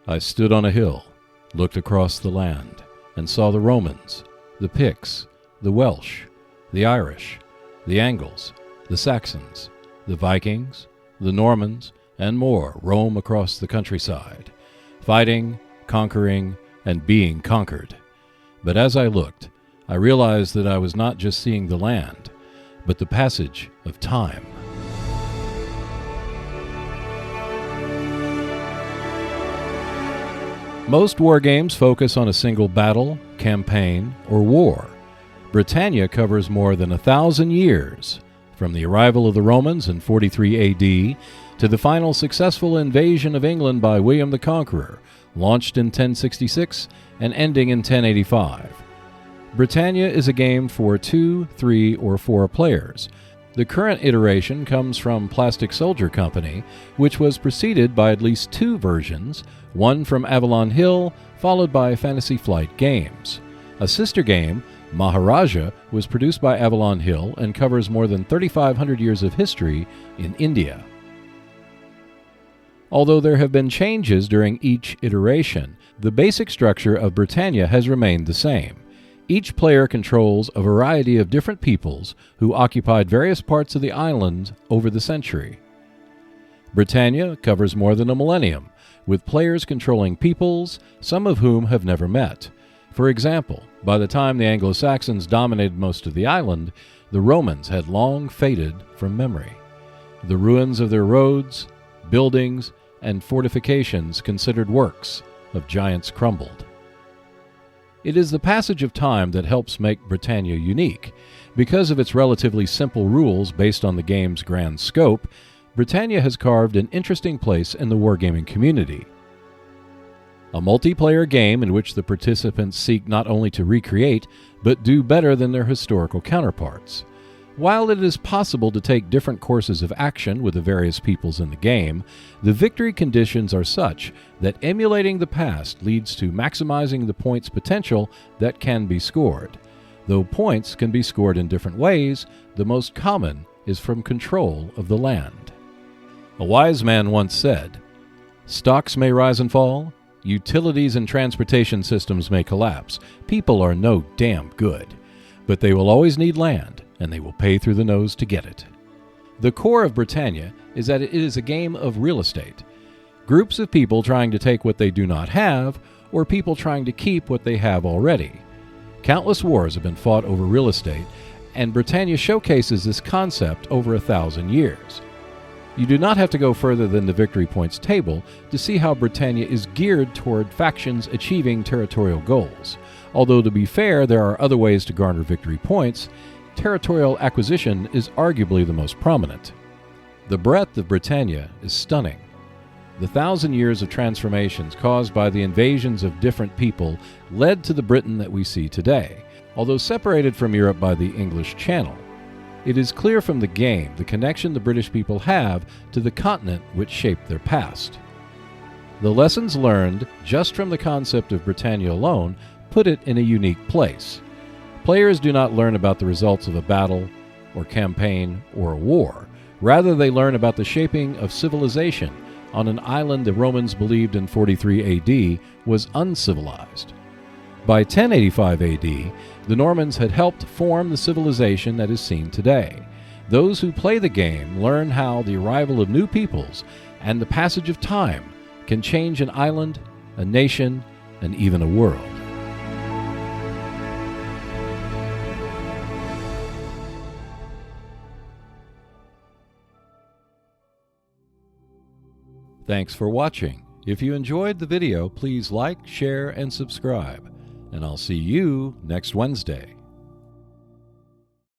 I stood on a hill, looked across the land, and saw the Romans, the Picts, the Welsh, the Irish, the Angles, the Saxons, the Vikings, the Normans, and more roam across the countryside, fighting, conquering, and being conquered. But as I looked, I realized that I was not just seeing the land, but the passage of time. Most wargames focus on a single battle, campaign, or war. Britannia covers more than 1,000 years, from the arrival of the Romans in 43 AD to the final successful invasion of England by William the Conqueror, launched in 1066 and ending in 1085. Britannia is a game for 2, 3, or 4 players. The current iteration comes from Plastic Soldier Company, which was preceded by at least 2 versions, one from Avalon Hill, followed by Fantasy Flight Games. A sister game, Maharaja, was produced by Avalon Hill and covers more than 3,500 years of history in India. Although there have been changes during each iteration, the basic structure of Britannia has remained the same. Each player controls a variety of different peoples who occupied various parts of the island over the century. Britannia covers more than a millennium, with players controlling peoples, some of whom have never met. For example, by the time the Anglo-Saxons dominated most of the island, the Romans had long faded from memory. The ruins of their roads, buildings, and fortifications considered works of giants crumbled. It is the passage of time that helps make Britannia unique. Because of its relatively simple rules based on the game's grand scope, Britannia has carved an interesting place in the wargaming community. A multiplayer game in which the participants seek not only to recreate, but do better than their historical counterparts. While it is possible to take different courses of action with the various peoples in the game, the victory conditions are such that emulating the past leads to maximizing the points potential that can be scored. Though points can be scored in different ways, the most common is from control of the land. A wise man once said, "Stocks may rise and fall, utilities and transportation systems may collapse, people are no damn good, but they will always need land, and they will pay through the nose to get it." The core of Britannia is that it is a game of real estate. Groups of people trying to take what they do not have, or people trying to keep what they have already. Countless wars have been fought over real estate, and Britannia showcases this concept over 1,000 years. You do not have to go further than the victory points table to see how Britannia is geared toward factions achieving territorial goals. Although to be fair, there are other ways to garner victory points, territorial acquisition is arguably the most prominent. The breadth of Britannia is stunning. The 1,000 years of transformations caused by the invasions of different people led to the Britain that we see today, although separated from Europe by the English Channel. It is clear from the game the connection the British people have to the continent which shaped their past. The lessons learned just from the concept of Britannia alone put it in a unique place. Players do not learn about the results of a battle, or campaign, or a war. Rather, they learn about the shaping of civilization on an island the Romans believed in 43 AD was uncivilized. By 1085 AD, the Normans had helped form the civilization that is seen today. Those who play the game learn how the arrival of new peoples and the passage of time can change an island, a nation, and even a world. Thanks for watching. If you enjoyed the video, please like, share, and subscribe. And I'll see you next Wednesday.